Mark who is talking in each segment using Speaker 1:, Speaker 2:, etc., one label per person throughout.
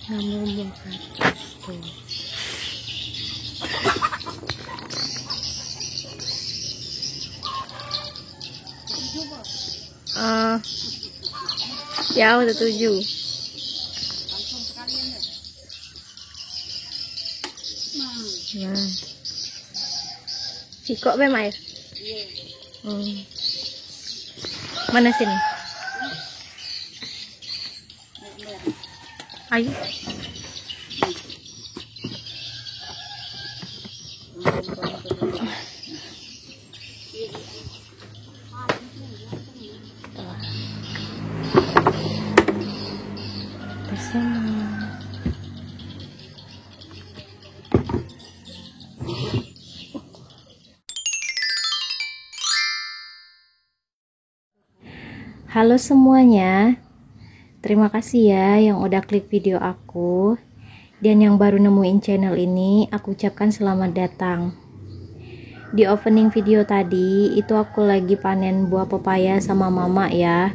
Speaker 1: ngambil buah karas tuh. Ya udah 7. Nah, si kok memang air. Mana sini? Ayo. Halo semuanya, terima kasih ya yang udah klik video aku. Dan yang baru nemuin channel ini, aku ucapkan selamat datang. Di opening video tadi, itu aku lagi panen buah pepaya sama mama ya.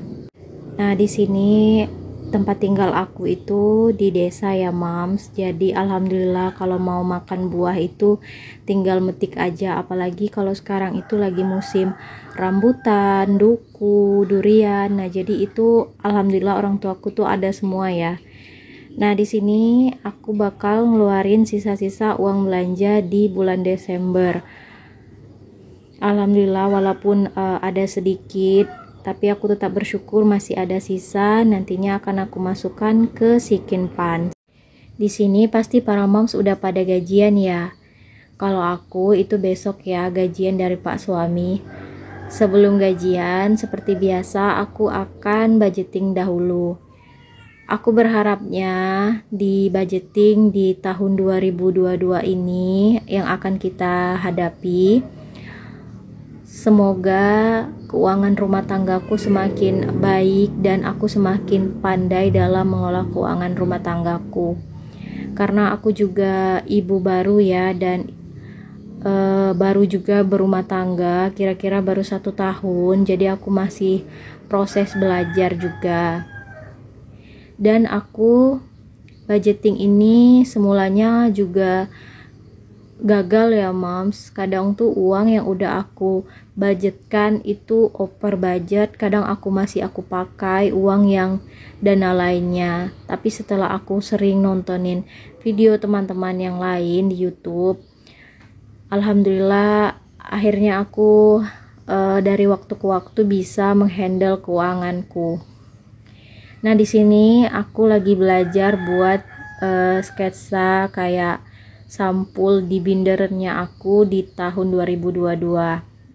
Speaker 1: Nah, di sini tempat tinggal aku itu di desa ya Mams. Jadi alhamdulillah kalau mau makan buah itu tinggal metik aja. Apalagi kalau sekarang itu lagi musim rambutan, duku, durian. Nah, jadi itu alhamdulillah orang tuaku tuh ada semua ya. Nah, di sini aku bakal ngeluarin sisa-sisa uang belanja di bulan Desember. Alhamdulillah walaupun ada sedikit, tapi aku tetap bersyukur masih ada sisa. Nantinya akan aku masukkan ke Sikin Fund. Di sini pasti para moms udah pada gajian ya. Kalau aku itu besok ya gajian dari Pak suami. Sebelum gajian seperti biasa aku akan budgeting dahulu. Aku berharapnya di budgeting di tahun 2022 ini yang akan kita hadapi, semoga keuangan rumah tanggaku semakin baik dan aku semakin pandai dalam mengolah keuangan rumah tanggaku. Karena aku juga ibu baru ya, dan baru juga berumah tangga, kira-kira baru 1 tahun. Jadi aku masih proses belajar juga. Dan aku budgeting ini semulanya juga gagal ya Moms. Kadang tuh uang yang udah aku budgetkan itu over budget, kadang aku pakai uang yang dana lainnya. Tapi setelah aku sering nontonin video teman-teman yang lain di YouTube, alhamdulillah akhirnya aku dari waktu ke waktu bisa menghandle keuanganku. Nah, di sini aku lagi belajar buat sketsa kayak sampul di bindernya aku di tahun 2022.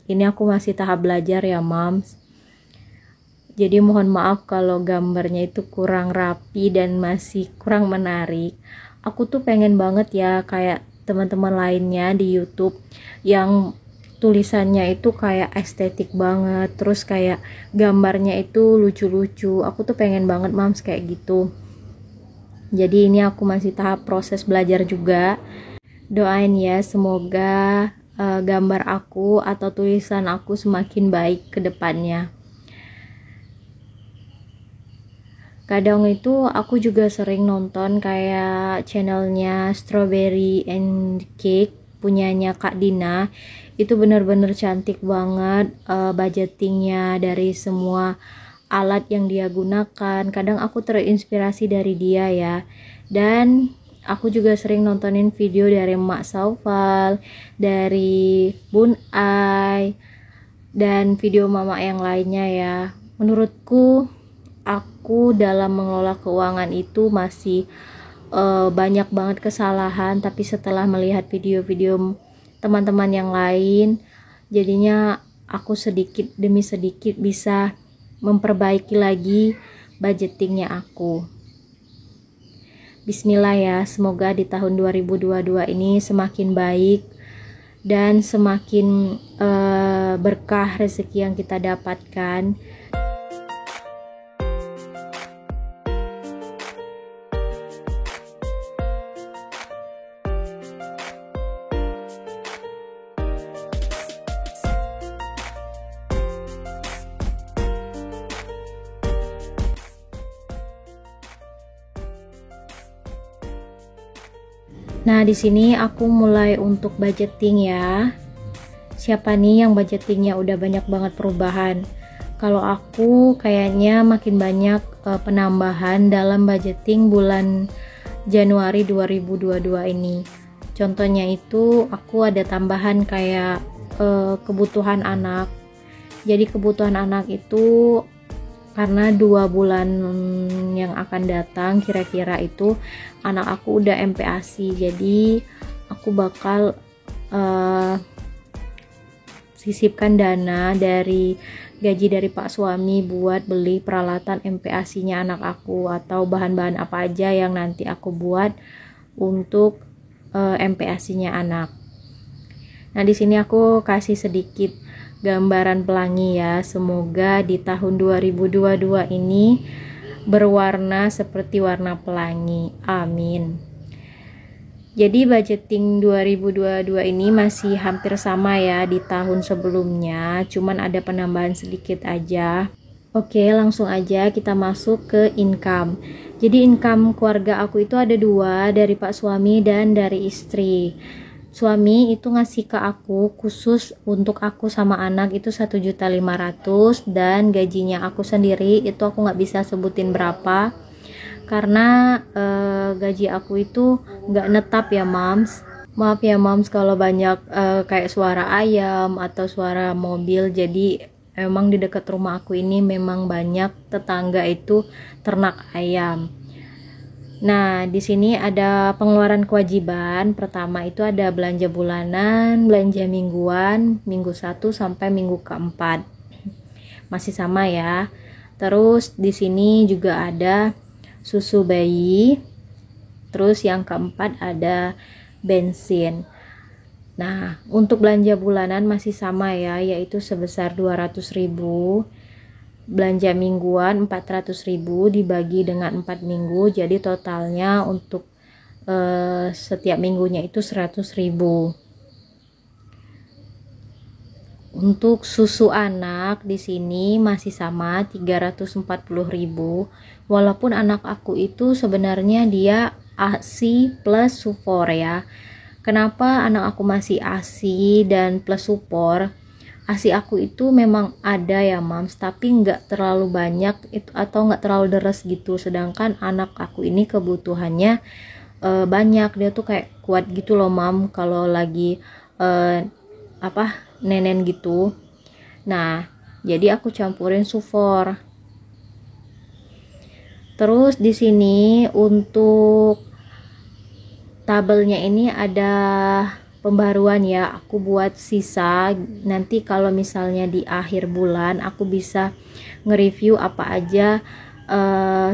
Speaker 1: Ini aku masih tahap belajar ya Moms. Jadi mohon maaf kalau gambarnya itu kurang rapi dan masih kurang menarik. Aku tuh pengen banget ya kayak teman-teman lainnya di YouTube yang tulisannya itu kayak estetik banget, terus kayak gambarnya itu lucu-lucu. Aku tuh pengen banget Moms kayak gitu. Jadi ini aku masih tahap proses belajar juga. Doain ya semoga gambar aku atau tulisan aku semakin baik ke depannya. Kadang itu aku juga sering nonton kayak channelnya Strawberry and Cake punyanya Kak Dina. Itu bener-bener cantik banget budgetingnya dari semua alat yang dia gunakan. Kadang aku terinspirasi dari dia ya. Dan aku juga sering nontonin video dari Mak Saufal, dari Bun Ai, dan video mama yang lainnya ya. Menurutku aku dalam mengelola keuangan itu masih banyak banget kesalahan, tapi setelah melihat video-video teman-teman yang lain, jadinya aku sedikit demi sedikit bisa memperbaiki lagi budgetingnya aku. Bismillah ya, semoga di tahun 2022 ini semakin baik dan semakin berkah rezeki yang kita dapatkan. Nah, di sini aku mulai untuk budgeting ya. Siapa nih yang budgetingnya udah banyak banget perubahan? Kalau aku kayaknya makin banyak penambahan dalam budgeting bulan Januari 2022 ini. Contohnya itu aku ada tambahan kayak kebutuhan anak. Jadi kebutuhan anak itu karena 2 bulan yang akan datang kira-kira itu anak aku udah MPASI, jadi aku bakal sisipkan dana dari gaji dari Pak suami buat beli peralatan MPASI-nya anak aku atau bahan-bahan apa aja yang nanti aku buat untuk MPASI-nya anak. Nah, di sini aku kasih sedikit gambaran pelangi ya. Semoga di tahun 2022 ini berwarna seperti warna pelangi. Amin. Jadi budgeting 2022 ini masih hampir sama ya di tahun sebelumnya, cuman ada penambahan sedikit aja. Oke, langsung aja kita masuk ke income. Jadi income keluarga aku itu ada 2, dari Pak suami dan dari istri. Suami itu ngasih ke aku khusus untuk aku sama anak itu 1.500.000, dan gajinya aku sendiri itu aku nggak bisa sebutin berapa karena gaji aku itu nggak netap ya Mams. Maaf ya Mams kalau banyak kayak suara ayam atau suara mobil. Jadi emang di dekat rumah aku ini memang banyak tetangga itu ternak ayam. Nah, di sini ada pengeluaran kewajiban. Pertama itu ada belanja bulanan, belanja mingguan, minggu 1 sampai minggu keempat. Masih sama ya. Terus di sini juga ada susu bayi. Terus yang keempat ada bensin. Nah, untuk belanja bulanan masih sama ya, yaitu sebesar 200.000. Belanja mingguan 400.000 dibagi dengan 4 minggu, jadi totalnya untuk setiap minggunya itu 100.000. Untuk susu anak di sini masih sama 340.000, walaupun anak aku itu sebenarnya dia ASI plus supor ya. Kenapa anak aku masih ASI dan plus supor? ASI aku itu memang ada ya Mams, tapi nggak terlalu banyak itu atau nggak terlalu deres gitu. Sedangkan anak aku ini kebutuhannya banyak, dia tuh kayak kuat gitu loh Mam kalau lagi nenen gitu. Nah, jadi aku campurin sufor. Terus di sini untuk tabelnya ini ada pembaruan ya, aku buat sisa. Nanti kalau misalnya di akhir bulan aku bisa nge-review apa aja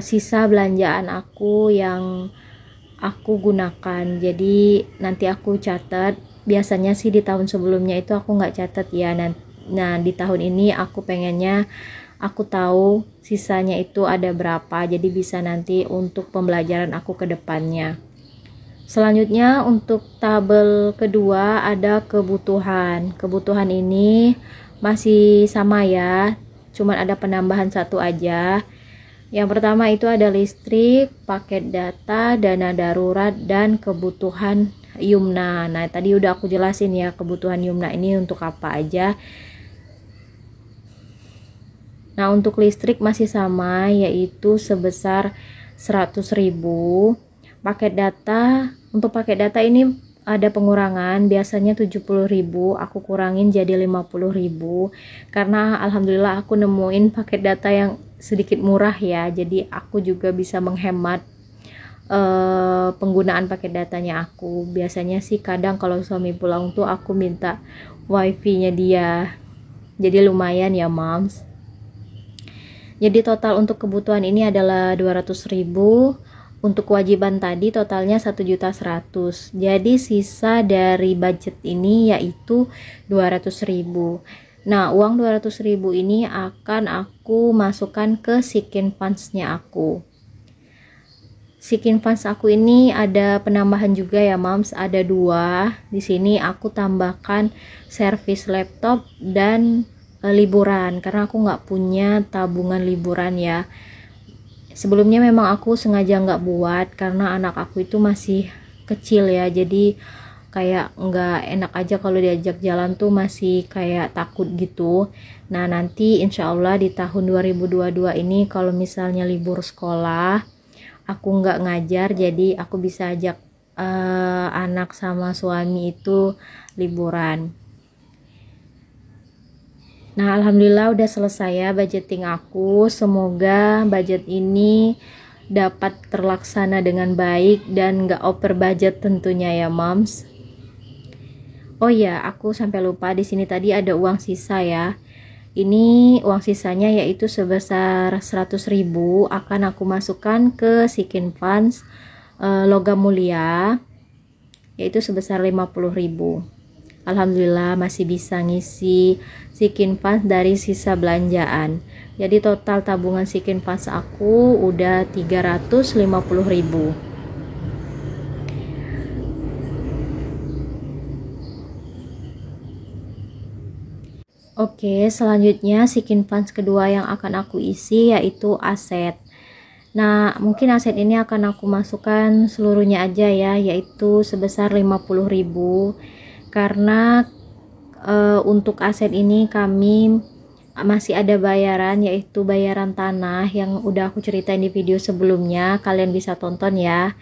Speaker 1: sisa belanjaan aku yang aku gunakan. Jadi nanti aku catat. Biasanya sih di tahun sebelumnya itu aku nggak catat ya. Nah, di tahun ini aku pengennya aku tahu sisanya itu ada berapa, jadi bisa nanti untuk pembelajaran aku ke depannya. Selanjutnya untuk tabel kedua ada kebutuhan. Kebutuhan ini masih sama ya, cuman ada penambahan satu aja. Yang pertama itu ada listrik, paket data, dana darurat, dan kebutuhan Yumna. Nah, tadi udah aku jelasin ya kebutuhan Yumna ini untuk apa aja. Nah, untuk listrik masih sama, yaitu sebesar 100.000. Paket data, untuk paket data ini ada pengurangan, biasanya 70.000, aku kurangin jadi 50.000 karena alhamdulillah aku nemuin paket data yang sedikit murah ya, jadi aku juga bisa menghemat penggunaan paket datanya aku. Biasanya sih kadang kalau suami pulang tuh aku minta wifi nya dia, jadi lumayan ya Moms. Jadi total untuk kebutuhan ini adalah 200.000. Untuk kewajiban tadi totalnya 1.100.000. Jadi sisa dari budget ini yaitu 200.000. Nah, uang 200.000 ini akan aku masukkan ke Sikin Funds-nya aku. Sikin Funds aku ini ada penambahan juga ya, Moms, ada 2. Di sini aku tambahkan servis laptop dan liburan karena aku nggak punya tabungan liburan ya. Sebelumnya memang aku sengaja nggak buat karena anak aku itu masih kecil ya, jadi kayak nggak enak aja kalau diajak jalan tuh, masih kayak takut gitu. Nah nanti insya Allah di tahun 2022 ini kalau misalnya libur sekolah aku nggak ngajar, jadi aku bisa ajak anak sama suami itu liburan. Nah alhamdulillah udah selesai ya budgeting aku, semoga budget ini dapat terlaksana dengan baik dan nggak over budget tentunya ya moms. Oh ya, aku sampai lupa, di sini tadi ada uang sisa ya. Ini uang sisanya yaitu sebesar 100.000 akan aku masukkan ke Sikin Funds logam mulia, yaitu sebesar 50.000. Alhamdulillah masih bisa ngisi Sikin Funds dari sisa belanjaan. Jadi total tabungan Sikin Funds aku udah 350.000. Oke, selanjutnya Sikin Funds kedua yang akan aku isi yaitu aset. Nah, mungkin aset ini akan aku masukkan seluruhnya aja ya, yaitu sebesar 50.000. Karena untuk aset ini kami masih ada bayaran, yaitu bayaran tanah yang udah aku ceritain di video sebelumnya. Kalian bisa tonton ya,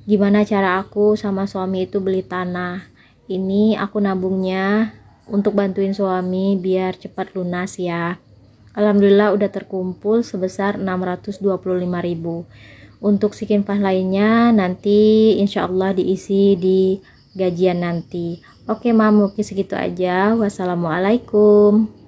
Speaker 1: gimana cara aku sama suami itu beli tanah. Ini aku nabungnya untuk bantuin suami biar cepat lunas ya. Alhamdulillah udah terkumpul sebesar 625.000. Untuk Sikin Funds lainnya nanti insya Allah diisi di gajian nanti. Oke mam, mungkin segitu aja. Wassalamualaikum.